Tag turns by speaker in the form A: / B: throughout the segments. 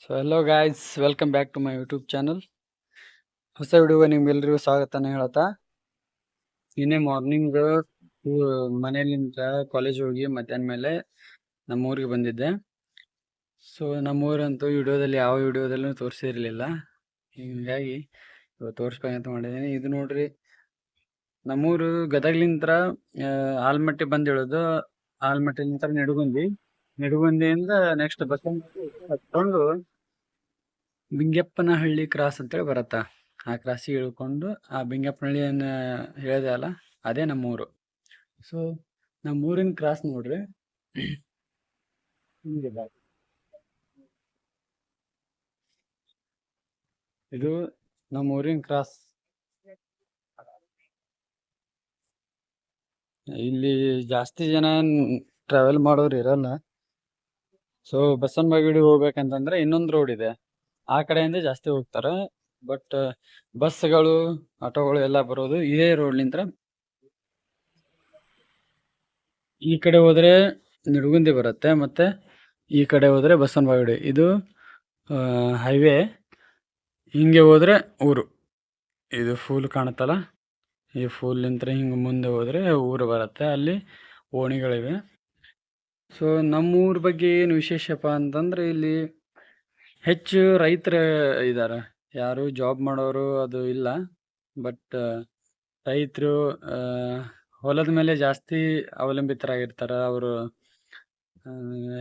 A: So hello guys, welcome back to my YouTube channel. ಹೊಸ ವಿಡಿಯೋಗೆ ನಿಮ್ಗೆಲ್ರಿಗೂ ಸ್ವಾಗತನ ಹೇಳತ್ತಾ. ನಿನ್ನೆ ಮಾರ್ನಿಂಗ್ ಮನೆಯಲ್ಲಿಂದ ಕಾಲೇಜ್ ಹೋಗಿ ಮಧ್ಯಾಹ್ನ ಮೇಲೆ ನಮ್ಮೂರಿಗೆ ಬಂದಿದ್ದೆ. ಸೊ ನಮ್ಮೂರಂತೂ ವಿಡಿಯೋದಲ್ಲಿ ಯಾವ ವಿಡಿಯೋದಲ್ಲೂ ತೋರಿಸಿರಲಿಲ್ಲ, ಹೀಗಾಗಿ ಇವತ್ತು ತೋರಿಸ್ಬೇಕಂತ ಮಾಡಿದ್ದೀನಿ. ಇದು ನೋಡ್ರಿ, ನಮ್ಮೂರು ಗದಗ್ಲಿಂತ್ರ ಆಲ್ಮಟ್ಟಿ ಬಂದು ಇಳೋದು. ಆಲ್ಮಟ್ಟಿಲಿಂತ್ರ ನಿಡುಗುಂದಿಯಿಂದ ನೆಕ್ಸ್ಟ್ ಬಸ್ ಹತ್ಕೊಂಡು ಬಿಂಗಪ್ಪನಹಳ್ಳಿ ಕ್ರಾಸ್ ಅಂತೇಳಿ ಬರತ್ತಾ. ಆ ಕ್ರಾಸಿಗೆ ಇಳ್ಕೊಂಡು ಆ ಬಿಂಗಪ್ಪನಹಳ್ಳಿಯನ್ನು ಹೇಳಿದೆ ಅಲ್ಲ, ಅದೇ ನಮ್ಮೂರು. ಸೊ ನಮ್ಮೂರಿನ ಕ್ರಾಸ್ ನೋಡ್ರಿ, ಹಿಂಗಿದೆ. ಇದು ನಮ್ಮೂರಿನ ಕ್ರಾಸ್. ಇಲ್ಲಿ ಜಾಸ್ತಿ ಜನ ಟ್ರಾವೆಲ್ ಮಾಡೋರು ಇರಲ್ಲ. ಸೊ ಬಸವನ ಬಾಗೇವಾಡಿ ಹೋಗ್ಬೇಕಂತಂದ್ರೆ ಇನ್ನೊಂದು ರೋಡ್ ಇದೆ, ಆ ಕಡೆಯಿಂದ ಜಾಸ್ತಿ ಹೋಗ್ತಾರೆ. ಬಟ್ ಬಸ್ಗಳು, ಆಟೋಗಳು ಎಲ್ಲ ಬರೋದು ಇದೇ ರೋಡ್ಲಿಂತ್ರ. ಈ ಕಡೆ ಹೋದ್ರೆ ನಿಡಗುಂದಿ ಬರುತ್ತೆ, ಮತ್ತೆ ಈ ಕಡೆ ಹೋದ್ರೆ ಬಸವನ ಬಾಗೇವಾಡಿ. ಇದು ಹೈವೇ. ಹಿಂಗೆ ಹೋದ್ರೆ ಊರು. ಇದು ಫೂಲ್ ಕಾಣುತ್ತಲ್ಲ, ಈ ಫೂಲ್ನಿಂತ್ರ ಹಿಂಗೆ ಮುಂದೆ ಹೋದ್ರೆ ಊರು ಬರುತ್ತೆ, ಅಲ್ಲಿ ಓಣಿಗಳಿವೆ. ಸೊ ನಮ್ಮೂರ ಬಗ್ಗೆ ಏನು ವಿಶೇಷಪ್ಪ ಅಂತಂದ್ರೆ, ಇಲ್ಲಿ ಹೆಚ್ಚು ರೈತರ ಇದ್ದಾರೆ, ಯಾರು ಜಾಬ್ ಮಾಡೋರು ಅದು ಇಲ್ಲ. ಬಟ್ ರೈತರು ಹೊಲದ ಮೇಲೆ ಜಾಸ್ತಿ ಅವಲಂಬಿತರಾಗಿರ್ತಾರೆ. ಅವರು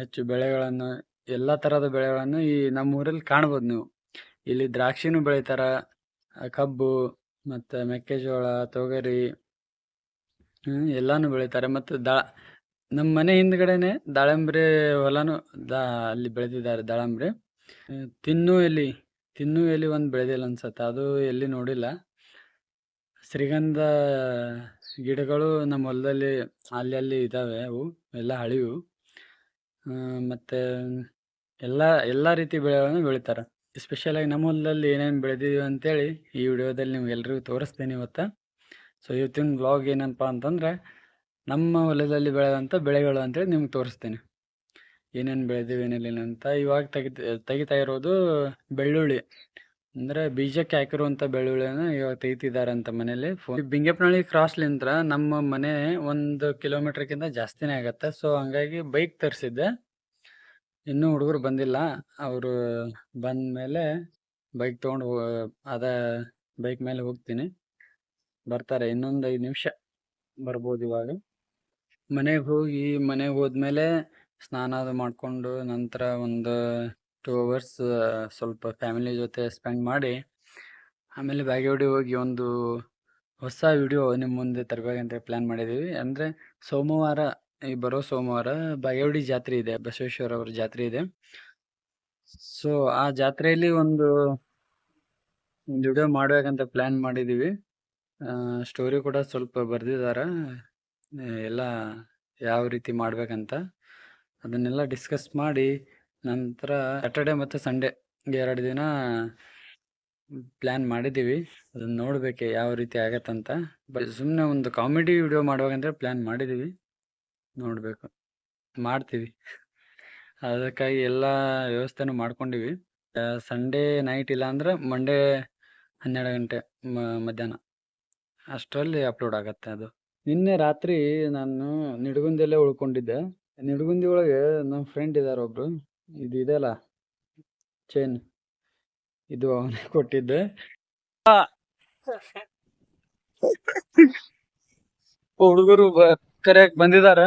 A: ಹೆಚ್ಚು ಬೆಳೆಗಳನ್ನು, ಎಲ್ಲ ಥರದ ಬೆಳೆಗಳನ್ನು ಈ ನಮ್ಮೂರಲ್ಲಿ ಕಾಣ್ಬೋದು ನೀವು. ಇಲ್ಲಿ ದ್ರಾಕ್ಷಿನೂ ಬೆಳಿತಾರ, ಕಬ್ಬು ಮತ್ತು ಮೆಕ್ಕೆಜೋಳ, ತೊಗರಿ, ಎಲ್ಲಾನು ಬೆಳಿತಾರೆ. ಮತ್ತು ನಮ್ಮ ಮನೆ ಹಿಂದ್ಗಡೆನೆ ದಾಳಂಬ್ರಿ ಹೊಲನು ಅಲ್ಲಿ ಬೆಳೆದಿದ್ದಾರೆ ದಾಳಂಬ್ರಿ. ತಿನ್ನು ಎಲ್ಲಿ ಒಂದು ಬೆಳೆದಿಲ್ಲ ಅನ್ಸತ್ತೆ, ಅದು ಎಲ್ಲಿ ನೋಡಿಲ್ಲ. ಶ್ರೀಗಂಧ ಗಿಡಗಳು ನಮ್ಮ ಹೊಲದಲ್ಲಿ ಅಲ್ಲಿ ಇದ್ದಾವೆ, ಅವು ಎಲ್ಲ ಹಳಿವು. ಮತ್ತು ಎಲ್ಲ ರೀತಿ ಬೆಳೆಗಳನ್ನು ಬೆಳಿತಾರೆ. ಎಸ್ಪೆಷಲಾಗಿ ನಮ್ಮ ಹೊಲದಲ್ಲಿ ಏನೇನು ಬೆಳೆದಿದ್ದೀವಿ ಅಂತೇಳಿ ಈ ವಿಡಿಯೋದಲ್ಲಿ ನಿಮ್ಗೆಲ್ರಿಗೂ ತೋರಿಸ್ತೀನಿ ಇವತ್ತು. ಸೊ ಇವತ್ತಿನ ವ್ಲಾಗ್ ಏನಪ್ಪ ಅಂತಂದರೆ, ನಮ್ಮ ಹೊಲದಲ್ಲಿ ಬೆಳೆದಂಥ ಬೆಳೆಗಳು ಅಂತೇಳಿ ನಿಮ್ಗೆ ತೋರಿಸ್ತೀನಿ, ಏನೇನು ಬೆಳೆದೀವಿ ಏನೇನಿಲ್ಲ ಅಂತ. ಇವಾಗ ತೆಗಿತಾ ಇರೋದು ಬೆಳ್ಳುಳ್ಳಿ, ಅಂದರೆ ಬೀಜಕ್ಕೆ ಹಾಕಿರುವಂಥ ಬೆಳ್ಳುಳ್ಳಿಯನ್ನು ಇವಾಗ ತೆಗಿತಿದ್ದಾರೆ ಅಂತ ಮನೇಲಿ. ಬಿಂಗಪ್ಪನಹಳ್ಳಿ ಕ್ರಾಸ್ಲಿಂತ್ರ ನಮ್ಮ ಮನೆ 1 ಕಿಲೋಮೀಟ್ರ್ಗಿಂತ ಜಾಸ್ತಿನೇ ಆಗತ್ತೆ. ಸೊ ಹಂಗಾಗಿ ಬೈಕ್ ತರಿಸಿದ್ದೆ, ಇನ್ನೂ ಹುಡುಗರು ಬಂದಿಲ್ಲ. ಅವರು ಬಂದ ಮೇಲೆ ಬೈಕ್ ತೊಗೊಂಡು ಬೈಕ್ ಮೇಲೆ ಹೋಗ್ತೀನಿ, ಬರ್ತಾರೆ ಇನ್ನೊಂದು 5 ನಿಮಿಷ ಬರ್ಬೋದು. ಇವಾಗ ಮನೆಗೆ ಹೋದ್ಮೇಲೆ ಸ್ನಾನ ಅದು ಮಾಡಿಕೊಂಡು ನಂತರ ಒಂದು 2 hours ಸ್ವಲ್ಪ ಫ್ಯಾಮಿಲಿ ಜೊತೆ ಸ್ಪೆಂಡ್ ಮಾಡಿ, ಆಮೇಲೆ ಬಾಗೇವಾಡಿ ಹೋಗಿ ಒಂದು ಹೊಸ ವಿಡಿಯೋ ನಿಮ್ಮ ಮುಂದೆ ತರಬೇಕಂತ ಪ್ಲ್ಯಾನ್ ಮಾಡಿದ್ದೀವಿ. ಅಂದರೆ ಬರೋ ಸೋಮವಾರ ಬಾಗೇವಾಡಿ ಜಾತ್ರೆ ಇದೆ, ಬಸವೇಶ್ವರ ಅವ್ರ ಜಾತ್ರೆ ಇದೆ. ಸೊ ಆ ಜಾತ್ರೆಯಲ್ಲಿ ಒಂದು ವಿಡಿಯೋ ಮಾಡ್ಬೇಕಂತ ಪ್ಲ್ಯಾನ್ ಮಾಡಿದ್ದೀವಿ. ಸ್ಟೋರಿ ಕೂಡ ಸ್ವಲ್ಪ ಬರೆದಿದ್ದಾರೆ, ಎಲ್ಲ ಯಾವ ರೀತಿ ಮಾಡ್ಬೇಕಂತ ಅದನ್ನೆಲ್ಲ ಡಿಸ್ಕಸ್ ಮಾಡಿ, ನಂತರ ಸ್ಯಾಟರ್ಡೆ ಮತ್ತು ಸಂಡೇ 2 ದಿನ ಪ್ಲ್ಯಾನ್ ಮಾಡಿದ್ದೀವಿ. ಅದನ್ನು ನೋಡಬೇಕು ಯಾವ ರೀತಿ ಆಗತ್ತಂತ. ಸುಮ್ಮನೆ ಒಂದು ಕಾಮಿಡಿ ವಿಡಿಯೋ ಮಾಡ್ಬೇಕಂತ ಪ್ಲ್ಯಾನ್ ಮಾಡಿದ್ದೀವಿ, ನೋಡಬೇಕು, ಮಾಡ್ತೀವಿ. ಅದಕ್ಕಾಗಿ ಎಲ್ಲ ವ್ಯವಸ್ಥೆನೂ ಮಾಡ್ಕೊಂಡಿವಿ. ಸಂಡೇ ನೈಟ್ ಇಲ್ಲ ಅಂದ್ರೆ ಮಂಡೇ 12 ಗಂಟೆ ಮಧ್ಯಾಹ್ನ ಅಷ್ಟರಲ್ಲಿ ಅಪ್ಲೋಡ್ ಆಗತ್ತೆ ಅದು. ನಿನ್ನೆ ರಾತ್ರಿ ನಾನು ನಿಡಗುಂದಿಯಲ್ಲೇ ಉಳ್ಕೊಂಡಿದ್ದೆ. ನಿಡಗುಂದಿ ಒಳಗೆ ನಮ್ಮ ಫ್ರೆಂಡ್ ಇದ್ದಾರೆ ಒಬ್ರು, ಇದು ಇದೆಯಲ್ಲ ಚೈನ್, ಇದು ಅವನೇ ಕೊಟ್ಟಿದ್ದೆ. ಹುಡುಗರು ಕರೆಯಾಗಿ ಬಂದಿದ್ದಾರೆ.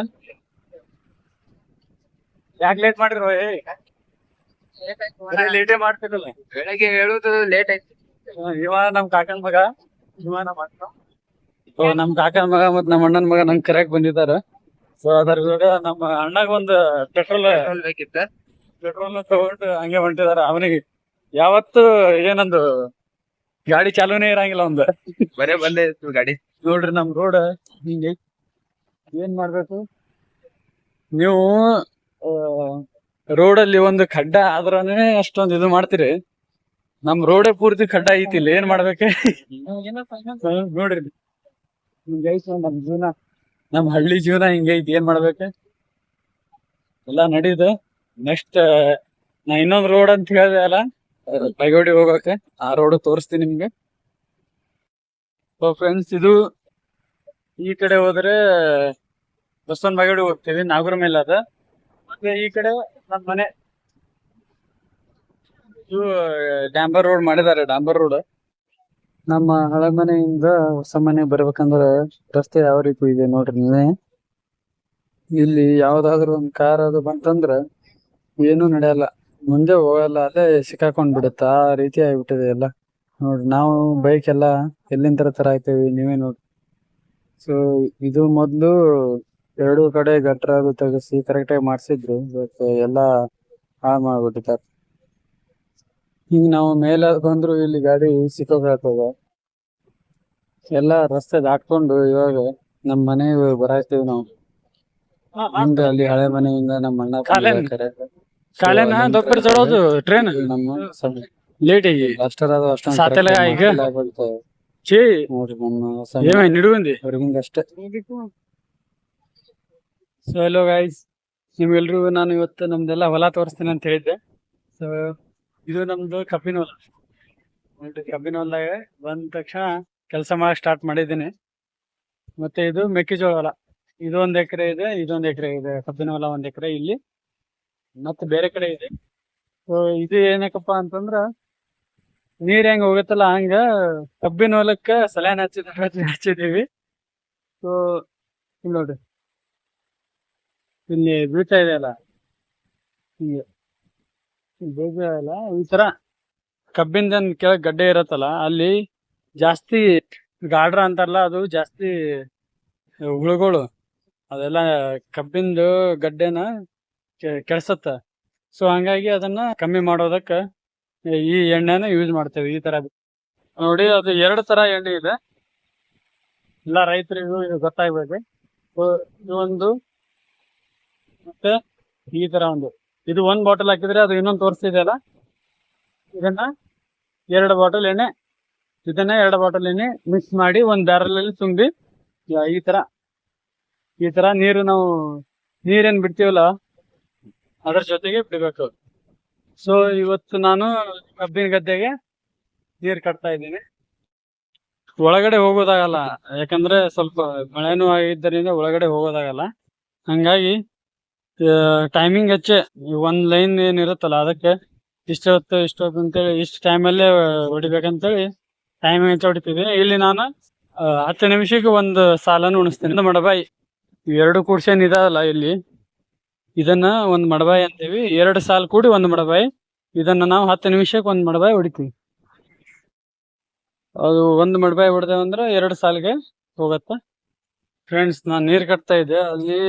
A: ಯಾಕೆ ಲೇಟ್ ಮಾಡಿರೋ? ಲೇಟೇ ಮಾಡ್ತಿರಲ್ಲ, ಬೆಳಗ್ಗೆ ಹೇಳುದು ಲೇಟ್ ಆಯ್ತು. ಇವ ನಮ್ ಕಾಕನ ಮಗ, ನಮ್ ಕಾಕನ ಮಗ ಮತ್ ನಮ್ಮ ಅಣ್ಣನ ಮಗ ನಂಗೆ ಕರೆಯಾಗಿ ಬಂದಿದ್ದಾರೆ. ಸೊ ಅದ್ರ ನಮ್ಮ ಅಣ್ಣಗ ಒಂದು ಪೆಟ್ರೋಲ್ ಬೇಕಿತ್ತ, ಪೆಟ್ರೋಲ್ ತಗೊಂಡು ಹಂಗೆ ಹೊಂಟಿದಾರ. ಅವನಿಗೆ ಯಾವತ್ತು ಏನೊಂದು ಗಾಡಿ ಚಾಲೂನೇ ಇರಂಗಿಲ್ಲ, ಒಂದು ಬರೇ ಬಂದೇ ಇತ್ತು ಗಾಡಿ. ನೋಡ್ರಿ ನಮ್ ರೋಡ್ ಹಿಂಗೆ, ಏನ್ ಮಾಡ್ಬೇಕು ನೀವು? ರೋಡಲ್ಲಿ ಒಂದು ಖಡ್ಡ ಆದ್ರನೇ ಅಷ್ಟೊಂದು ಇದು ಮಾಡ್ತೀರಿ, ನಮ್ ರೋಡೇ ಪೂರ್ತಿ ಖಡ್ಡ ಐತಿಲ್ಲ, ಏನ್ ಮಾಡ್ಬೇಕು? ನೋಡ್ರಿ ನಮ್ ಜೀವನ, ನಮ್ ಹಳ್ಳಿ ಜೀವನ ಹಿಂಗೈತಿ, ಏನ್ ಮಾಡ್ಬೇಕು? ಎಲ್ಲ ನಡೀದು. ನೆಕ್ಸ್ಟ್ ನಾ ಇನ್ನೊಂದ್ ರೋಡ್ ಅಂತ ಹೇಳಿದೆ ಅಲ್ಲ, ಬೈಗೋಡಿ ಹೋಗಕ್ಕೆ, ಆ ರೋಡ್ ತೋರಿಸ್ತೀನಿ ನಿಮ್ಗೆ. ಸೊ ಫ್ರೆಂಡ್ಸ್, ಇದು ಈ ಕಡೆ ಹೋದ್ರೆ ಬಸವನ್ ಬಾಗೇವಾಡಿ ಹೋಗ್ತೀವಿ, ನಾಗೂರ್ ಮೇಲೆ ಅದ. ಮತ್ತೆ ಈ ಕಡೆ ನಮ್ ಮನೆ, ಇದು ಡಾಂಬರ್ ರೋಡ್ ಮಾಡಿದ್ದಾರೆ, ಡಾಂಬರ್ ರೋಡ್. ನಮ್ಮ ಹಳೆ ಮನೆಯಿಂದ ಹೊಸ ಮನೆ ಬರ್ಬೇಕಂದ್ರೆ ರಸ್ತೆ ಯಾವ ರೀತಿ ಇದೆ ನೋಡ್ರಿ ನೀವೇ. ಇಲ್ಲಿ ಯಾವ್ದಾದ್ರು ಒಂದ್ ಕಾರ್ ಅದು ಬಂತಂದ್ರ ಏನು ನಡೆಯಲ್ಲ, ಮುಂದೆ ಹೋಗಲ್ಲ, ಅಲ್ಲೇ ಸಿಕ್ಕಾಕೊಂಡ್ ಬಿಡುತ್ತ, ಆ ರೀತಿ ಆಗ್ಬಿಟ್ಟಿದೆ ಎಲ್ಲ. ನೋಡ್ರಿ, ನಾವು ಬೈಕ್ ಎಲ್ಲ ಎಲ್ಲಿಂದ ತರ ಆಯ್ತೇವಿ ನೀವೇ ನೋಡ್ರಿ. ಸೊ ಇದು ಮೊದ್ಲು ಎರಡು ಕಡೆ ಗಟ್ರ ಅದು ತೆಗಿಸಿ ಕರೆಕ್ಟಾಗಿ ಮಾಡ್ಸಿದ್ರು, ಬಟ್ ಎಲ್ಲಾ ಹಾಳು ಮಾಡ್ಬಿಟ್ಟಿದ್ದಾರೆ. ಈಗ ನಾವು ಮೇಲೆ ಬಂದ್ರು ಇಲ್ಲಿ ಗಾಡಿ ಸಿಕ್ಕೋಕಾಗ್ತದ. ಎಲ್ಲಾ ರಸ್ತೆ ದಾಟ್ಕೊಂಡು ಇವಾಗ ನಮ್ ಮನೆಗೆ ಬರಾಯ್ತೀವಿ ನಾವು. ಮುಂದೆ ಅಲ್ಲಿ ಹಳೆ ಮನೆಯಿಂದ ನಮ್ಮ ಅಣ್ಣ ಬಂದಿದ್ದಾರೆ. ಟ್ರೈನ್ ನಮ್ಮ ಲೇಟ್ ಆಗಿ ಅಷ್ಟರ ಅಷ್ಟೊಂದು ನೋಡ್ರಿ ನಮ್ಮ ಅವ್ರಿಗಿಂದ ಅಷ್ಟೇ. ಸೊ ಹೆಲೋ ಗೈಸ್, ನಿಮ್ಗೆಲ್ರಿಗೂ ನಾನು ಇವತ್ತು ನಮ್ದೆಲ್ಲ ಹೊಲ ತೋರಿಸ್ತೀನಿ ಅಂತ ಹೇಳಿದ್ದೆ. ಸೊ ಇದು ನಮ್ದು ಕಬ್ಬಿನ ಹೊಲ. ಕಬ್ಬಿನ ಹೊಲದಾಗ ಬಂದ ತಕ್ಷಣ ಕೆಲಸ ಮಾಡಕ್ ಸ್ಟಾರ್ಟ್ ಮಾಡಿದ್ದೀನಿ. ಮತ್ತೆ ಇದು ಮೆಕ್ಕೆಜೋಳ ಹೊಲ, ಇದು 1 ಎಕರೆ ಇದೆ, ಇದೊಂದು ಎಕರೆ ಇದೆ. ಕಬ್ಬಿನ ಹೊಲ 1 ಎಕರೆ ಇಲ್ಲಿ, ಮತ್ತೆ ಬೇರೆ ಕಡೆ ಇದೆ. ಸೊ ಇದು ಏನಕ್ಕಪ್ಪ ಅಂತಂದ್ರ, ನೀರ್ ಹೆಂಗ್ ಹೋಗುತ್ತಲ್ಲ ಹಂಗ ಕಬ್ಬಿನ ಹೊಲಕ್ಕ ಸಲ್ಯಾನ್ ಹಚ್ಚಿದೀವಿ. ಸೊ ಇಲ್ಲಿ ನೋಡ್ರಿ, ಇಲ್ಲಿ ಬೀಳ್ತಾ ಇದೆ ಅಲ್ಲ, ಹಿಂಗೆ ಬೀಳ್ತಾ ಈ ತರ ಕಬ್ಬಿನ ಕೆಳಗ್ ಗಡ್ಡೆ ಇರತ್ತಲ್ಲ, ಅಲ್ಲಿ ಜಾಸ್ತಿ ಗಾಡ್ರ ಅಂತಾರಲ್ಲ, ಅದು ಜಾಸ್ತಿ ಹುಳುಗಳು ಅದೆಲ್ಲ ಕಬ್ಬಿಂದು ಗಡ್ಡೆನ ಕೆಡ್ಸತ್ತ. ಸೊ ಹಂಗಾಗಿ ಅದನ್ನ ಕಮ್ಮಿ ಮಾಡೋದಕ್ಕ ಈ ಎಣ್ಣೆನ ಯೂಸ್ ಮಾಡ್ತೇವೆ. ಈ ತರ ನೋಡಿ, ಅದು 2 ತರ ಎಣ್ಣೆ ಇದೆ, ಎಲ್ಲ ರೈತರಿಗೂ ಇದು ಗೊತ್ತಾಗ್ಬೇಕು. ಇದು ಒಂದು, ಮತ್ತೆ ಈ ತರ ಒಂದು. ಇದು 1 ಬಾಟಲ್ ಹಾಕಿದ್ರೆ ಅದು ಇನ್ನೊಂದು ತೋರಿಸ್ತಿದೆಯಲ್ಲ, ಇದನ್ನ 2 ಬಾಟಲ್ ಎಣ್ಣೆ, ಇದನ್ನ 2 ಬಾಟಲ್ ಎಣ್ಣೆ ಮಿಕ್ಸ್ ಮಾಡಿ ಒಂದ್ ಬ್ಯಾರಲ್ ಅಲ್ಲಿ ತುಂಬಿ ಈ ತರ ನೀರು, ನಾವು ನೀರೇನ್ ಬಿಡ್ತೀವಲ್ಲ ಅದ್ರ ಜೊತೆಗೆ ಬಿಡ್ಬೇಕು. ಸೊ ಇವತ್ತು ನಾನು ಕಬ್ಬಿನ ಗದ್ದೆಗೆ ನೀರ್ ಕಟ್ತಾ ಇದ್ದೀನಿ. ಒಳಗಡೆ ಹೋಗೋದಾಗಲ್ಲ, ಯಾಕಂದ್ರೆ ಸ್ವಲ್ಪ ಮಳೆನೂ ಆಗಿದ್ದರಿಂದ ಒಳಗಡೆ ಹೋಗೋದಾಗಲ್ಲ. ಹಂಗಾಗಿ ಟೈಮಿಂಗ್ ಹೆಚ್ಚೆ, 1 ಲೈನ್ ಏನಿರುತ್ತಲ್ಲ ಅದಕ್ಕೆ ಇಷ್ಟೊತ್ತು ಅಂತೇಳಿ ಇಷ್ಟು ಟೈಮಲ್ಲೇ ಹೊಡಿಬೇಕಂತೇಳಿ ಟೈಮಿಂಗ್ ಹೆಚ್ಚು ಹೊಡಿತೀವಿ. ಇಲ್ಲಿ ನಾನು 10 ನಿಮಿಷಕ್ಕೆ 1 ಸಾಲನ್ನು ಉಣಿಸ್ತೇನೆ. ಮಡಬಾಯಿ 2 ಕೂಡ್ಸೇನ್ ಇದಲ್ಲ ಇಲ್ಲಿ, ಇದನ್ನ 1 ಮಡಬಾಯಿ ಅಂತೀವಿ. 2 ಸಾಲ್ ಕೂಡಿ 1 ಮಡಬಾಯಿ. ಇದನ್ನ ನಾವು 10 ನಿಮಿಷಕ್ಕೆ 1 ಮಡಬಾಯಿ ಹೊಡಿತೀವಿ. ಅದು 1 ಮಡಬಾಯಿ ಹೊಡೆದೇವಂದ್ರೆ 2 ಸಾಲಿಗೆ ಹೋಗತ್ತ. ಫ್ರೆಂಡ್ಸ್, ನಾನ್ ನೀರ್ ಕಟ್ತಾ ಇದ್ದೆ, ಅಲ್ಲಿ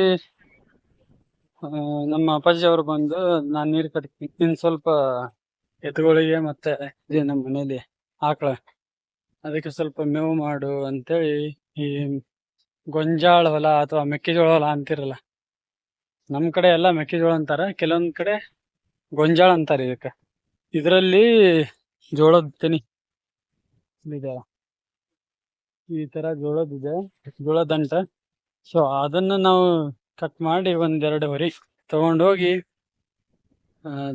A: ನಮ್ಮ ಅಪ್ಪಾಜಿ ಅವರು ಬಂದು ನಾನ್ ನೀರ್ ಕಟ್ತೀನಿ. ಇನ್ ಸ್ವಲ್ಪ ಎತ್ತುಗಳಿಗೆ ಮತ್ತೆ ಇದೆ ನಮ್ಮ ಮನೇಲಿ ಆಕಳ, ಅದಕ್ಕೆ ಸ್ವಲ್ಪ ಮೇವು ಮಾಡು ಅಂತೇಳಿ ಈ ಗೊಂಜಾಳ ಹೊಲ ಅಥವಾ ಮೆಕ್ಕೆಜೋಳ ಹೊಲ ಅಂತಿರಲ್ಲ, ನಮ್ ಕಡೆ ಎಲ್ಲ ಮೆಕ್ಕೆಜೋಳ ಅಂತಾರ, ಕೆಲವೊಂದ್ ಕಡೆ ಗೊಂಜಾಳ ಅಂತಾರೆ ಇದಕ್ಕ. ಇದರಲ್ಲಿ ಜೋಳದ ತೆನಿ ಇದೆ, ಈ ತರ ಜೋಳದಿದೆ, ಜೋಳದಂಟ. ಸೊ ಅದನ್ನ ನಾವು ಕಟ್ ಮಾಡಿ 1-2 ಹೊರಿ ತಗೊಂಡೋಗಿ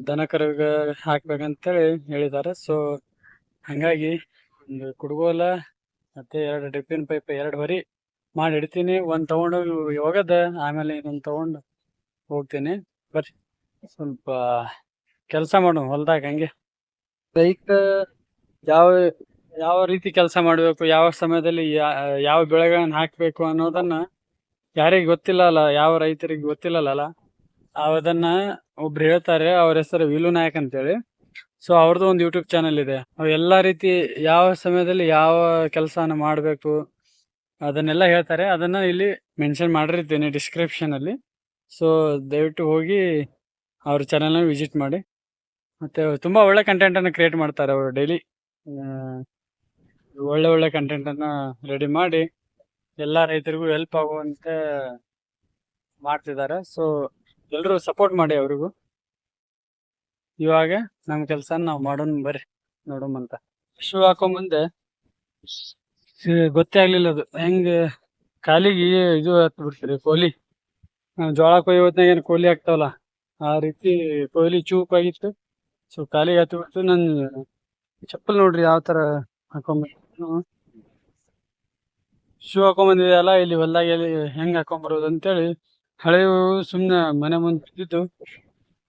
A: ದನ ಕರುಗ ಹಾಕ್ಬೇಕಂತೇಳಿ ಹೇಳಿದ್ದಾರೆ. ಸೊ ಹಂಗಾಗಿ ಒಂದು ಕುಡ್ಗೋಲ ಮತ್ತೆ 2 ಡ್ರಿಪ್ಪಿನ ಪೈಪ್ 2 ಹೊರಿ ಮಾಡಿ ಇಡ್ತೀನಿ. 1 ತಗೊಂಡೋಗಿ ಹೋಗದ, ಆಮೇಲೆ ಇನ್ನೊಂದು ತಗೊಂಡು ಹೋಗ್ತೀನಿ. ಬರ್ರಿ ಸ್ವಲ್ಪ ಕೆಲಸ ಮಾಡು ಹೊಲ್ದಾಗ. ಹಂಗೆ ಬೈಕ್ ಯಾವ ರೀತಿ ಕೆಲಸ ಮಾಡ್ಬೇಕು, ಯಾವ ಸಮಯದಲ್ಲಿ ಯಾವ ಬೆಳೆಗಳನ್ನ ಹಾಕ್ಬೇಕು ಅನ್ನೋದನ್ನ ಯಾರಿಗೆ ಗೊತ್ತಿಲ್ಲ ಅಲ್ಲ, ಯಾವ ರೈತರಿಗೆ ಗೊತ್ತಿಲ್ಲಲ್ಲ, ಅದನ್ನ ಒಬ್ರು ಹೇಳ್ತಾರೆ. ಅವ್ರ ಹೆಸರು ವಿಲು ನಾಯಕ್ ಅಂತೇಳಿ. ಸೊ ಅವ್ರದ್ದು ಒಂದು ಯೂಟ್ಯೂಬ್ ಚಾನಲ್ ಇದೆ. ಎಲ್ಲಾ ರೀತಿ ಯಾವ ಸಮಯದಲ್ಲಿ ಯಾವ ಕೆಲಸನ ಮಾಡ್ಬೇಕು ಅದನ್ನೆಲ್ಲ ಹೇಳ್ತಾರೆ. ಅದನ್ನ ಇಲ್ಲಿ ಮೆನ್ಷನ್ ಮಾಡಿರ್ತೀನಿ ಡಿಸ್ಕ್ರಿಪ್ಷನ್ ಅಲ್ಲಿ. ಸೊ ದಯವಿಟ್ಟು ಹೋಗಿ ಅವ್ರ ಚಾನಲ್ನ ವಿಸಿಟ್ ಮಾಡಿ. ಮತ್ತೆ ತುಂಬಾ ಒಳ್ಳೆ ಕಂಟೆಂಟ್ ಅನ್ನ ಕ್ರಿಯೇಟ್ ಮಾಡ್ತಾರೆ ಅವರು. ಡೈಲಿ ಒಳ್ಳೆ ಕಂಟೆಂಟ್ ಅನ್ನ ರೆಡಿ ಮಾಡಿ ಎಲ್ಲಾ ರೈತರಿಗೂ ಹೆಲ್ಪ್ ಆಗುವಂತೆ ಮಾಡ್ತಿದ್ದಾರೆ. ಸೊ ಎಲ್ರು ಸಪೋರ್ಟ್ ಮಾಡಿ ಅವ್ರಿಗೂ. ಇವಾಗ ನಮ್ ಕೆಲ್ಸ ನಾವ್ ಮಾಡೋಣ, ಬರ್ರಿ ನೋಡೋಮಂತ. ಶೂ ಹಾಕೋ ಮುಂದೆ ಗೊತ್ತೇ ಆಗ್ಲಿಲ್ಲ ಅದು ಹೆಂಗ ಕಾಲಿಗೆ ಇದು ಹತ್ ಬಿಡ್ತೀರಿ, ಕೋಲಿ. ಜೋಳ ಕೊಯ್ಯೋತ್ನಾಗ ಏನ್ ಕೋಲಿ ಆಗ್ತಾವಲ್ಲ, ಆ ರೀತಿ ಕೊಹ್ಲಿ ಚೂಪ್ ಆಗಿತ್ತು. ಸೊ ಕಾಲಿಗೆ ಹತ್ತಿ ಬಿಟ್ಟು ನನ್ನ ಚಪ್ಪಲ್ ನೋಡ್ರಿ ಯಾವ ತರ ಹಾಕೊಂಡ್ ಶೂ ಹಾಕೊಂಬಂದಿದೆಯಲ್ಲ, ಇಲ್ಲಿ ಹೊಲ್ದಾಗ ಎಲ್ಲಿ ಹೆಂಗ್ ಹಾಕೊಂಬರೋದು ಅಂತೇಳಿ ಹಳೆವು ಸುಮ್ನೆ ಮನೆ ಮುಂದೆ ಬಿದ್ದಿದ್ದು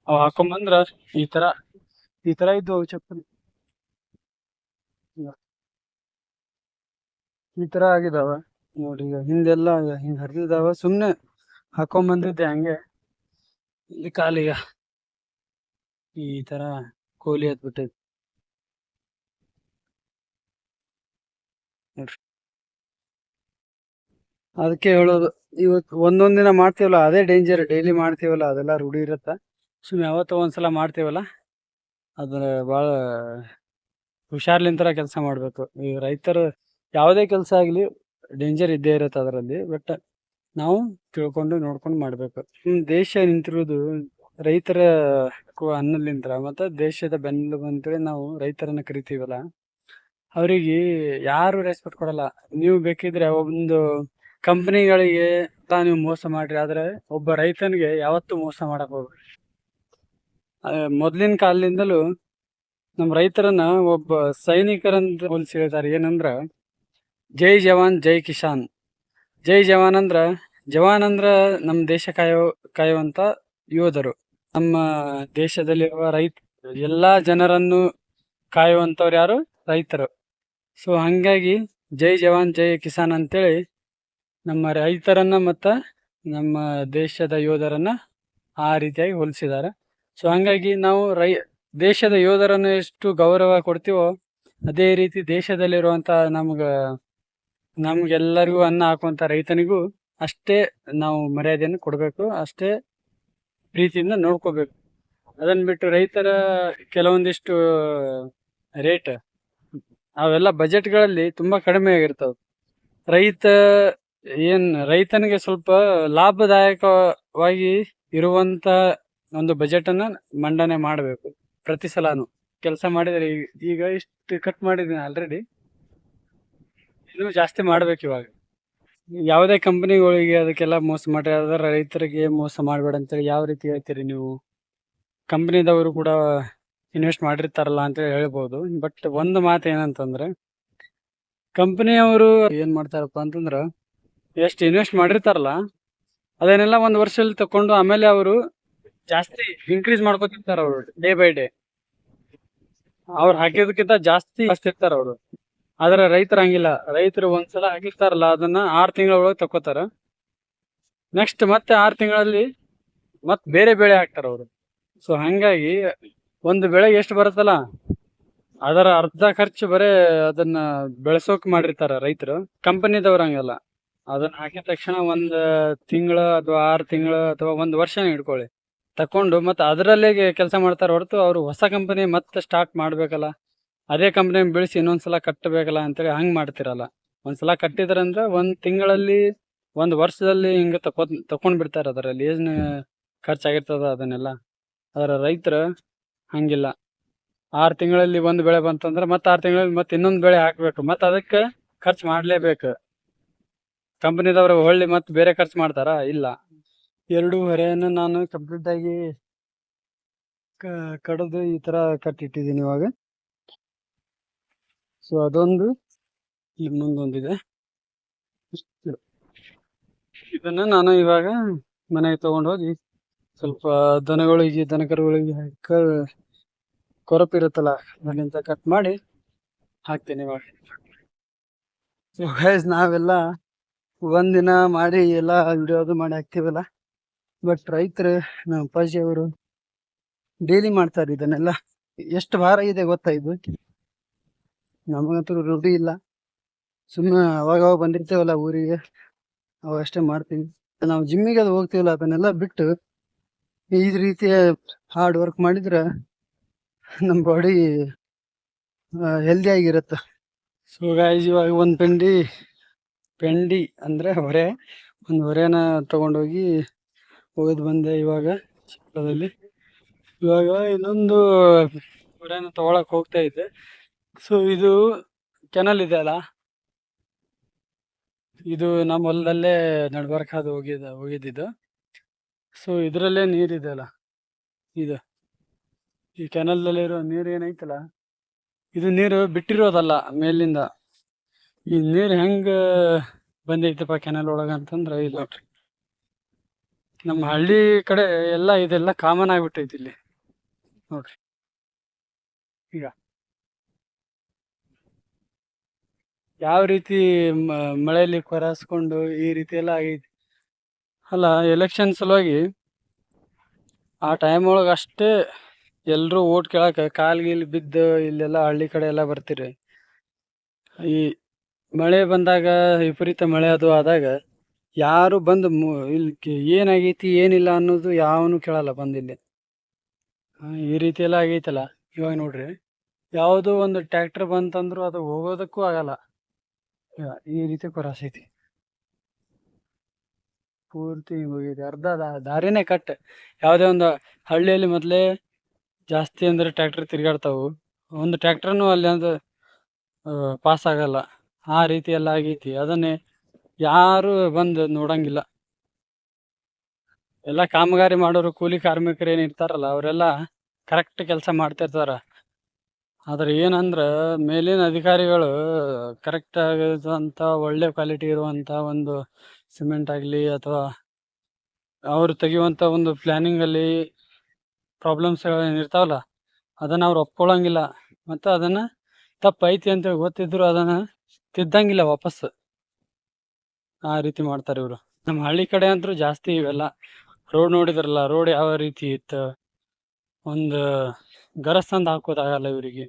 A: ಅವ್ ಹಾಕೊಂಬಂದ್ರ ಈ ತರ ಇದ್ವು ಅವು ಚಪ್ಪಲಿ. ಈ ತರ ಆಗಿದಾವ ನೋಡಿ. ಈಗ ಹಿಂದೆಲ್ಲ ಹಿಂಗ್ ಹರಿದಿದಾವ, ಸುಮ್ನೆ ಹಾಕೊಂಬಂದಿದ್ದೆ ಹಂಗೆ. ಇಲ್ಲಿ ಕಾಲಿಗ ಈ ತರ ಕೋಲಿ ಹತ್ಬಿಟ್ಟೈತಿ ನೋಡ್ರಿ. ಅದಕ್ಕೆ ಹೇಳೋದು, ಇವತ್ತು ಒಂದೊಂದ್ ದಿನ ಮಾಡ್ತೀವಲ್ಲ ಅದೇ ಡೇಂಜರ್. ಡೈಲಿ ಮಾಡ್ತೀವಲ್ಲ ಅದೆಲ್ಲ ರೂಢಿ ಇರತ್ತ. ಸುಮ್ನೆ ಯಾವತ್ತೋ ಒಂದ್ಸಲ ಮಾಡ್ತೀವಲ್ಲ ಅದ್ರ ಬಾಳ ಹುಷಾರ್ಲಿಂತರ ಕೆಲಸ ಮಾಡ್ಬೇಕು. ಈ ರೈತರು ಯಾವುದೇ ಕೆಲಸ ಆಗ್ಲಿ ಡೇಂಜರ್ ಇದ್ದೇ ಇರತ್ತೆ ಅದರಲ್ಲಿ. ಬಟ್ ನಾವು ತಿಳ್ಕೊಂಡು ನೋಡ್ಕೊಂಡು ಮಾಡ್ಬೇಕು. ದೇಶ ನಿಂತಿರೋದು ರೈತರ ಅನ್ನಲಿಂತ್ರ, ಮತ್ತೆ ದೇಶದ ಬೆನ್ನೆಲುಬು ಅಂತೇಳಿ ನಾವು ರೈತರನ್ನ ಕರಿತೀವಲ್ಲ, ಅವ್ರಿಗೆ ಯಾರು ರೆಸ್ಪೆಕ್ಟ್ ಕೊಡಲ್ಲ. ನೀವು ಬೇಕಿದ್ರೆ ಒಂದು ಕಂಪನಿಗಳಿಗೆ ನೀವು ಮೋಸ ಮಾಡ್ರಿ, ಆದ್ರೆ ಒಬ್ಬ ರೈತನಿಗೆ ಯಾವತ್ತೂ ಮೋಸ ಮಾಡಕ್ ಹೋಗ್ಬೇಡಿ. ಮೊದ್ಲಿನ ಕಾಲದಿಂದಲೂ ನಮ್ ರೈತರನ್ನ ಒಬ್ಬ ಸೈನಿಕರಂತ ಹೋಲಿಸಿ ಹೇಳ್ತಾರೆ. ಏನಂದ್ರ ಜೈ ಜವಾನ್ ಜೈ ಕಿಸಾನ್. ಜೈ ಜವಾನ್ ಅಂದ್ರ ನಮ್ ದೇಶ ಕಾಯುವಂತ ಯೋಧರು. ನಮ್ಮ ದೇಶದಲ್ಲಿರುವ ಎಲ್ಲಾ ಜನರನ್ನು ಕಾಯುವಂತವ್ರು ಯಾರು? ರೈತರು. ಸೊ ಹಂಗಾಗಿ ಜೈ ಜವಾನ್ ಜೈ ಕಿಸಾನ್ ಅಂತೇಳಿ ನಮ್ಮ ರೈತರನ್ನ ಮತ್ತ ನಮ್ಮ ದೇಶದ ಯೋಧರನ್ನ ಆ ರೀತಿಯಾಗಿ ಹೋಲಿಸಿದ್ದಾರೆ. ಸೊ ಹಂಗಾಗಿ ನಾವು ದೇಶದ ಯೋಧರನ್ನು ಎಷ್ಟು ಗೌರವ ಕೊಡ್ತೀವೋ, ಅದೇ ರೀತಿ ದೇಶದಲ್ಲಿರುವಂತ ನಮ್ಗೆಲ್ಲರಿಗೂ ಅನ್ನ ಹಾಕುವಂತ ರೈತನಿಗೂ ಅಷ್ಟೇ ನಾವು ಮರ್ಯಾದೆಯನ್ನು ಕೊಡ್ಬೇಕು, ಅಷ್ಟೇ ಪ್ರೀತಿಯಿಂದ ನೋಡ್ಕೋಬೇಕು. ಅದನ್ನ ಬಿಟ್ಟು ರೈತರ ಕೆಲವೊಂದಿಷ್ಟು ರೇಟ್ ಅವೆಲ್ಲ ಬಜೆಟ್ಗಳಲ್ಲಿ ತುಂಬಾ ಕಡಿಮೆ ಆಗಿರ್ತಾವ. ರೈತನಿಗೆ ಸ್ವಲ್ಪ ಲಾಭದಾಯಕವಾಗಿ ಇರುವಂತ ಒಂದು ಬಜೆಟ್ ಅನ್ನ ಮಂಡನೆ ಮಾಡಬೇಕು ಪ್ರತಿ ಸಲಾನು. ಕೆಲಸ ಮಾಡಿದ್ರೆ ಈಗ ಇಷ್ಟು ಕಟ್ ಮಾಡಿದೀನಿ ಆಲ್ರೆಡಿ, ಇನ್ನೂ ಜಾಸ್ತಿ ಮಾಡ್ಬೇಕು ಇವಾಗ. ಯಾವುದೇ ಕಂಪನಿಗಳಿಗೆ ಅದಕ್ಕೆಲ್ಲ ಮೋಸ ಮಾಡಿ ಅದರ ರೈತರಿಗೆ ಮೋಸ ಮಾಡ್ಬೇಡ ಅಂತೇಳಿ ಯಾವ ರೀತಿ ಹೇಳ್ತೀರಿ ನೀವು? ಕಂಪನಿದವರು ಕೂಡ ಇನ್ವೆಸ್ಟ್ ಮಾಡಿರ್ತಾರಲ್ಲ ಅಂತ ಹೇಳ್ಬೋದು. ಬಟ್ ಒಂದು ಮಾತು ಏನಂತಂದ್ರೆ, ಕಂಪನಿಯವರು ಏನ್ ಮಾಡ್ತಾರಪ್ಪ ಅಂತಂದ್ರ, ಎಷ್ಟು ಇನ್ವೆಸ್ಟ್ ಮಾಡಿರ್ತಾರಲ್ಲ ಅದನ್ನೆಲ್ಲ ಒಂದ್ ವರ್ಷದಲ್ಲಿ ತಕೊಂಡು ಆಮೇಲೆ ಅವರು ಜಾಸ್ತಿ ಇನ್ಕ್ರೀಸ್ ಮಾಡ್ಕೊತಿರ್ತಾರ. ಅವರು ಡೇ ಬೈ ಡೇ ಅವ್ರು ಹಾಕಿದಕ್ಕಿಂತ ಜಾಸ್ತಿ ಇರ್ತಾರ ಅವರು. ಆದ್ರೆ ರೈತರು ಹಂಗಿಲ್ಲ. ರೈತರು ಒಂದ್ಸಲ ಹಾಕಿರ್ತಾರಲ್ಲ ಅದನ್ನ 6 ತಿಂಗಳ ಒಳಗೆ ತಕ್ಕೋತಾರ. ನೆಕ್ಸ್ಟ್ ಮತ್ತೆ 6 ತಿಂಗಳಲ್ಲಿ ಮತ್ ಬೇರೆ ಬೆಳೆ ಹಾಕ್ತಾರ ಅವರು. ಸೊ ಹಂಗಾಗಿ ಒಂದು ಬೆಳೆಗೆ ಎಷ್ಟು ಬರುತ್ತಲ್ಲ ಅದರ ಅರ್ಧ ಖರ್ಚು ಬರೇ ಅದನ್ನ ಬೆಳೆಸೋಕ್ ಮಾಡಿರ್ತಾರ ರೈತರು. ಕಂಪನಿದವ್ರ ಹಂಗಲ್ಲ. ಅದನ್ನ ಹಾಕಿದ ತಕ್ಷಣ 1 ತಿಂಗಳ ಅಥವಾ 6 ತಿಂಗಳ ಅಥವಾ 1 ವರ್ಷ ಹಿಡ್ಕೊಳ್ಳಿ ತಕೊಂಡು ಮತ್ತೆ ಅದರಲ್ಲೇ ಕೆಲಸ ಮಾಡ್ತಾರ ಹೊರತು ಅವ್ರು ಹೊಸ ಕಂಪನಿ ಮತ್ತೆ ಸ್ಟಾರ್ಟ್ ಮಾಡ್ಬೇಕಲ್ಲ, ಅದೇ ಕಂಪನಿ ಬೆಳೆಸಿ ಇನ್ನೊಂದ್ಸಲ ಕಟ್ಟಬೇಕಲ್ಲ ಅಂತೇಳಿ ಹಂಗ್ ಮಾಡ್ತಿರಲ್ಲ. ಒಂದ್ಸಲ ಕಟ್ಟಿದ್ರಂದ್ರ 1 ತಿಂಗಳಲ್ಲಿ 1 ವರ್ಷದಲ್ಲಿ ಹಿಂಗ ತಕೊಂಡ್ ಬಿಡ್ತಾರ. ಅದರಲ್ಲಿ ಏನ್ ಖರ್ಚಾಗಿರ್ತದ ಅದನ್ನೆಲ್ಲ. ಅದರ ರೈತರು ಹಂಗಿಲ್ಲ. 6 ತಿಂಗಳಲ್ಲಿ 1 ಬೆಳೆ ಬಂತಂದ್ರ ಮತ್ತೆ 6 ತಿಂಗಳಲ್ಲಿ ಮತ್ತೆ ಇನ್ನೊಂದು ಬೆಳೆ ಹಾಕ್ಬೇಕು, ಮತ್ತೆ ಅದಕ್ಕೆ ಖರ್ಚು ಮಾಡ್ಲೇಬೇಕು. ಕಂಪನಿದವ್ರು ಹೊಳ್ಳಿ ಮತ್ತೆ ಬೇರೆ ಖರ್ಚು ಮಾಡ್ತಾರ? ಇಲ್ಲ. 2 ಹೊರೆಯನ್ನು ನಾನು ಕಂಪ್ಲೀಟ್ ಆಗಿ ಕಡದು ಈ ತರ ಕಟ್ಟಿಟ್ಟಿದ್ದೀನಿ ಇವಾಗ. ಸೊ ಅದೊಂದು, ಇನ್ನೊಂದೊಂದಿದೆ. ಇದನ್ನ ನಾನು ಇವಾಗ ಮನೆಗೆ ತಗೊಂಡೋಗಿ ಸ್ವಲ್ಪ ದನಕರುಗಳಿಗೆ ಕೊರಪಿರುತ್ತಲ್ಲ ಅಲ್ಲಿಂದ ಕಟ್ ಮಾಡಿ ಹಾಕ್ತೇನೆ ಇವಾಗ. ನಾವೆಲ್ಲ ಒಂದಿನ ಮಾಡಿ ಎಲ್ಲ ವಿಡಿಯೋದು ಮಾಡಿ ಹಾಕ್ತಿವಲ್ಲ, ಬಟ್ ರೈತರು ನಮ್ಮ ಅಪ್ಪಾಜಿ ಅವರು ಡೈಲಿ ಮಾಡ್ತಾರೆ ಇದನ್ನೆಲ್ಲ. ಎಷ್ಟು ಭಾರ ಇದೆ ಗೊತ್ತಾ ಇದು? ನಮಗಂತೂ ರೂಢಿ ಇಲ್ಲ. ಸುಮ್ಮನೆ ಅವಾಗ ಬಂದಿರ್ತೇವಲ್ಲ ಊರಿಗೆ, ಅಷ್ಟೇ ಮಾಡ್ತೀವಿ. ನಾವು ಜಿಮ್ಮಿಗೆ ಅದು ಹೋಗ್ತೀವಲ್ಲ ಅದನ್ನೆಲ್ಲ ಬಿಟ್ಟು ಈ ರೀತಿಯ ಹಾರ್ಡ್ ವರ್ಕ್ ಮಾಡಿದ್ರೆ ನಮ್ಮ ಬಾಡಿ ಹೆಲ್ದಿ ಆಗಿರುತ್ತೆ. ಸೊ ಗಾಯ್ಸ್, ಇವಾಗ ಒಂದು ಪೆಂಡಿ ಅಂದ್ರೆ ಒಂದು ಹೊರೆನ ತಗೊಂಡೋಗಿ ಹೋಗೋದು ಬಂದೆ ಇವಾಗ ಚಿಕ್ಕದಲ್ಲಿ. ಇವಾಗ ಇನ್ನೊಂದು ಹೊರೆನ ತಗೊಳಕ್ ಹೋಗ್ತಾ ಇದ್ದೆ. ಸೊ ಇದು ಕೆನಲ್ ಇದೆ ಅಲ್ಲ, ಇದು ನಮ್ಮ ಹೊಲದಲ್ಲೇ ನಡ್ಬರ್ಕ್ ಅದು ಹೋಗಿದ್ದಿದ್ದು. ಸೊ ಇದ್ರಲ್ಲೇ ನೀರಿದೆ ಅಲ್ಲ, ಇದು ಈ ಕೆನಲ್ದಲ್ಲಿರೋ ನೀರು ಏನೈತಲ್ಲ, ಇದು ನೀರು ಬಿಟ್ಟಿರೋದಲ್ಲ ಮೇಲಿಂದ. ಈ ನೀರು ಹೆಂಗ ಬಂದೈತಪ್ಪ ಕೆನಲ್ ಒಳಗ ಅಂತಂದ್ರ ಇಲ್ಲ ನೋಡ್ರಿ. ನಮ್ಮ ಹಳ್ಳಿ ಕಡೆ ಎಲ್ಲ ಇದೆಲ್ಲ ಕಾಮನ್ ಆಗ್ಬಿಟ್ಟೈತಿ ಇಲ್ಲಿ ನೋಡ್ರಿ. ಈಗ ಯಾವ ರೀತಿ ಮಳೆಯಲ್ಲಿ ಕೊರೆಸ್ಕೊಂಡು ಈ ರೀತಿ ಎಲ್ಲ ಆಗೈತಿ ಅಲ್ಲ. ಎಲೆಕ್ಷನ್ ಸಲುವಾಗಿ ಆ ಟೈಮ್ ಒಳಗೆ ಅಷ್ಟೇ ಎಲ್ರೂ ಓಟ್ ಕೇಳಕ್ಕೆ ಕಾಲ್ಗೀಲ್ ಬಿದ್ದು ಇಲ್ಲೆಲ್ಲ ಹಳ್ಳಿ ಕಡೆ ಎಲ್ಲ ಬರ್ತೀರಿ. ಈ ಮಳೆ ಬಂದಾಗ, ವಿಪರೀತ ಮಳೆ ಅದು ಆದಾಗ ಯಾರು ಬಂದು ಇಲ್ಲಿ ಏನಾಗೈತಿ ಏನಿಲ್ಲ ಅನ್ನೋದು ಯಾವನು ಕೇಳಲ್ಲ ಬಂದಿಲ್ಲಿ. ಈ ರೀತಿ ಎಲ್ಲ ಆಗೈತಲ್ಲ. ಇವಾಗ ನೋಡ್ರಿ, ಯಾವುದೋ ಒಂದು ಟ್ರ್ಯಾಕ್ಟರ್ ಬಂತಂದ್ರು ಅದು ಹೋಗೋದಕ್ಕೂ ಆಗಲ್ಲ. ಈ ರೀತಿ ಕೊರಸೈತಿ, ಪೂರ್ತಿ ಹೋಗಿದೆ. ಅರ್ಧ ದಾರಿನೇ ಕಟ್. ಯಾವುದೇ ಒಂದು ಹಳ್ಳಿಯಲ್ಲಿ ಮೊದಲೇ ಜಾಸ್ತಿ ಅಂದ್ರೆ ಟ್ರ್ಯಾಕ್ಟರ್ ತಿರ್ಗಾಡ್ತಾವು, ಒಂದು ಟ್ರ್ಯಾಕ್ಟರ್ನು ಅಲ್ಲಿ ಅಂದ್ರೆ ಪಾಸ್ ಆಗಲ್ಲ. ಆ ರೀತಿ ಎಲ್ಲ ಆಗೈತಿ. ಅದನ್ನೇ ಯಾರು ಬಂದು ನೋಡಂಗಿಲ್ಲ. ಎಲ್ಲ ಕಾಮಗಾರಿ ಮಾಡೋರು, ಕೂಲಿ ಕಾರ್ಮಿಕರು ಏನ್ ಇರ್ತಾರಲ್ಲ, ಅವರೆಲ್ಲ ಕರೆಕ್ಟ್ ಕೆಲಸ ಮಾಡ್ತಿರ್ತಾರ. ಆದ್ರೆ ಏನಂದ್ರ ಮೇಲಿನ ಅಧಿಕಾರಿಗಳು ಕರೆಕ್ಟ್ ಆಗಿರುವಂತ ಒಳ್ಳೆ ಕ್ವಾಲಿಟಿ ಇರುವಂತ ಒಂದು ಸಿಮೆಂಟ್ ಆಗ್ಲಿ ಅಥವಾ ಅವ್ರು ತೆಗಿಯುವಂತ ಒಂದು ಪ್ಲಾನಿಂಗ್ ಅಲ್ಲಿ ಪ್ರಾಬ್ಲಮ್ಸ್ ಇರ್ತಾವಲ್ಲ, ಅದನ್ನ ಅವ್ರು ಒಪ್ಕೊಳಂಗಿಲ್ಲ. ಮತ್ತೆ ಅದನ್ನ ತಪ್ಪೈತಿ ಅಂತ ಗೊತ್ತಿದ್ರು ಅದನ್ನ ತಿದ್ದಂಗಿಲ್ಲ ವಾಪಸ್. ಆ ರೀತಿ ಮಾಡ್ತಾರೆ ಇವ್ರು. ನಮ್ಮ ಹಳ್ಳಿ ಕಡೆ ಅಂತೂ ಜಾಸ್ತಿ ಇವೆಲ್ಲ. ರೋಡ್ ನೋಡಿದ್ರಲ್ಲ, ರೋಡ್ ಯಾವ ರೀತಿ ಇತ್ತು, ಒಂದು ಗರಸ್ತಂದ್ ಹಾಕೋದಾಗಲ್ಲ ಇವರಿಗೆ.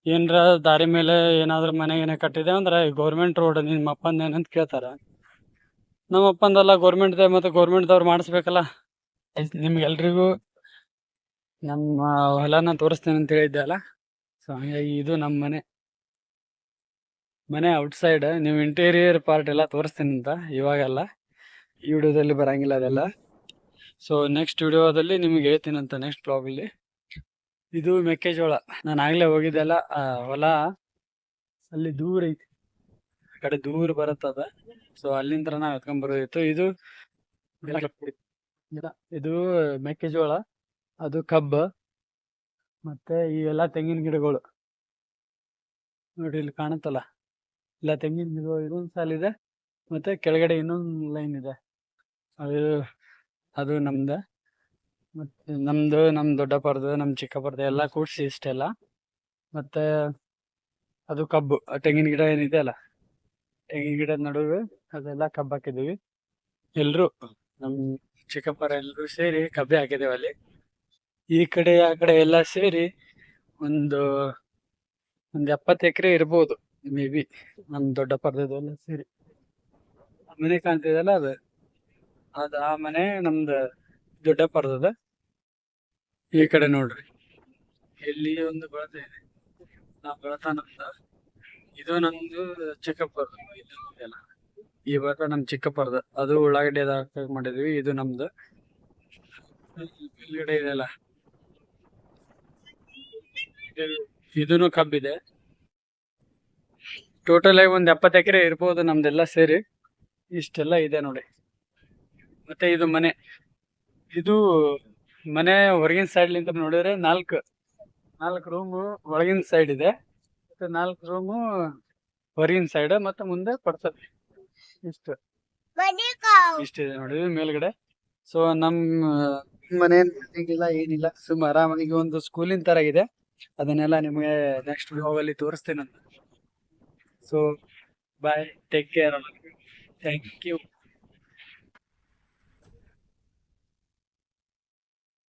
A: ಏನ್ರ ದಾರಿ ಮೇಲೆ ಏನಾದ್ರು ಮನೆಗೇನೆ ಕಟ್ಟಿದೆ ಅಂದ್ರೆ ಗೌರ್ಮೆಂಟ್ ರೋಡ್ ನಿಮ್ಮ ಅಪ್ಪಂದೇನಂತ ಕೇಳ್ತಾರ. ನಮ್ಮ ಅಪ್ಪಂದಲ್ಲ, ಗೌರ್ಮೆಂಟ್ದೇ. ಮತ್ತೆ ಗೌರ್ಮೆಂಟ್ದವ್ರು ಮಾಡಿಸ್ಬೇಕಲ್ಲ. ನಿಮ್ಗೆಲ್ರಿಗೂ ನಮ್ಮ ಹೊಲನ ತೋರಿಸ್ತೇನೆ ಅಂತ ಹೇಳಿದ್ದೆ ಅಲ್ಲ. ಸೊ ಹಂಗಾಗಿ ಇದು ನಮ್ಮ ಮನೆ ಔಟ್ಸೈಡ್. ನೀವು ಇಂಟೀರಿಯರ್ ಪಾರ್ಟ್ ಎಲ್ಲ ತೋರಿಸ್ತೀನಿ ಅಂತ ಇವಾಗೆಲ್ಲ, ಈ ವಿಡಿಯೋದಲ್ಲಿ ಬರಂಗಿಲ್ಲ ಅದೆಲ್ಲ. ಸೊ ನೆಕ್ಸ್ಟ್ ವಿಡಿಯೋದಲ್ಲಿ ನಿಮ್ಗೆ ಹೇಳ್ತೀನಂತ, ನೆಕ್ಸ್ಟ್ ಬ್ಲಾಗಲ್ಲಿ. ಇದು ಮೆಕ್ಕೆಜೋಳ. ನಾನು ಆಗ್ಲೇ ಹೋಗಿದ್ದೆಲ್ಲ, ಹೊಲ ಅಲ್ಲಿ ದೂರ ಐತಿ, ಆ ಕಡೆ ದೂರ ಬರುತ್ತದ. ಸೊ ಅಲ್ಲಿಂದ ನಾವು ಎತ್ಕೊಂಡ್ ಬರೋದಿತ್ತು. ಇದು ಮೆಕ್ಕೆಜೋಳ, ಅದು ಕಬ್ಬು, ಮತ್ತೆ ಇವೆಲ್ಲ ತೆಂಗಿನ ಗಿಡಗಳು ನೋಡ್ರಿ. ಇಲ್ಲಿ ಕಾಣುತ್ತಲ್ಲ, ಇಲ್ಲ ತೆಂಗಿನ ಗಿಡಗಳು. ಇದೊಂದು ಸಾಲಿದೆ, ಮತ್ತೆ ಕೆಳಗಡೆ ಇನ್ನೊಂದು ಲೈನ್ ಇದೆ. ಅದು ನಮ್ದ. ಮತ್ತೆ ನಮ್ ದೊಡ್ಡಪ್ಪರ್ದು, ನಮ್ ಚಿಕ್ಕಪ್ಪರ್ದು ಎಲ್ಲ ಕೂಡ್ಸಿ ಇಷ್ಟೆಲ್ಲ. ಮತ್ತೆ ಅದು ಕಬ್ಬು, ತೆಂಗಿನ ಗಿಡ ಏನಿದೆ ಅಲ್ಲ, ತೆಂಗಿನ ಗಿಡದ ನಡುವೆ ಅದೆಲ್ಲ ಕಬ್ಬು ಹಾಕಿದೀವಿ. ಎಲ್ರು ನಮ್ ಚಿಕ್ಕಪ್ಪರ ಎಲ್ರು ಸೇರಿ ಕಬ್ಬೆ ಹಾಕಿದೇವೆ ಅಲ್ಲಿ. ಈ ಕಡೆ ಆ ಕಡೆ ಎಲ್ಲ ಸೇರಿ ಒಂದು 70 ಎಕರೆ ಇರ್ಬೋದು ಮೇ ಬಿ, ನಮ್ ದೊಡ್ಡಪ್ಪರ್ದೆಲ್ಲ ಸೇರಿ. ಮನೆ ಕಾಣ್ತಿದೆಲ್ಲ, ಅದು ಆ ಮನೆ ನಮ್ದು ದೊಡ್ಡಪ್ಪರ್ದದ. ಈ ಕಡೆ ನೋಡ್ರಿ, ಇಲ್ಲಿ ಒಂದು ಬಳತ ಇದೆ, ಆ ಬಳತ ನಮ್ದು. ಇದು ನಮ್ದು ಚಿಕ್ಕಪ್ಪರ್ದು. ಈ ಬಳತ ನಮ್ ಚಿಕ್ಕಪ್ಪರ್ದು. ಅದು ಉಳ್ಳಾಗಡ್ಡಿ ಮಾಡಿದ್ವಿ. ಇದು ನಮ್ದು ಮೇಲ್ಗಡೆ ಇದೆಲ್ಲ, ಇದೂನು ಕಬ್ಬಿದೆ. ಟೋಟಲ್ ಆಗಿ ಒಂದ್ 70 ಎಕರೆ ಇರ್ಬೋದು ನಮ್ದೆಲ್ಲ ಸೇರಿ. ಇಷ್ಟೆಲ್ಲ ಇದೆ ನೋಡಿ. ಮತ್ತೆ ಇದು ಮನೆ. ಇದು ಮನೆ ಹೊರಗಿನ ಸೈಡ್ಲಿಂದ ನೋಡಿದ್ರೆ 4 ರೂಮು ಒಳಗಿನ ಸೈಡ್ ಇದೆ, ಮತ್ತೆ 4 ರೂಮು ಹೊರಗಿನ ಸೈಡ್, ಮತ್ತೆ ಮುಂದೆ ಪಡ್ಸತ್ತೆ. ಇಷ್ಟಿದೆ ನೋಡಿ ಮೇಲ್ಗಡೆ. ಸೊ ನಮ್ಮ ಮನೆ ಏನಿಲ್ಲ, ಸುಮ್ಮ ಆರಾಮಾಗಿ ಒಂದು ಸ್ಕೂಲಿನ ತರ ಇದೆ. ಅದನ್ನೆಲ್ಲ ನಿಮಗೆ ನೆಕ್ಸ್ಟ್ ಬ್ಲಾಗಲ್ಲಿ ತೋರಿಸ್ತೇನೆ. So bye, take care, thank you.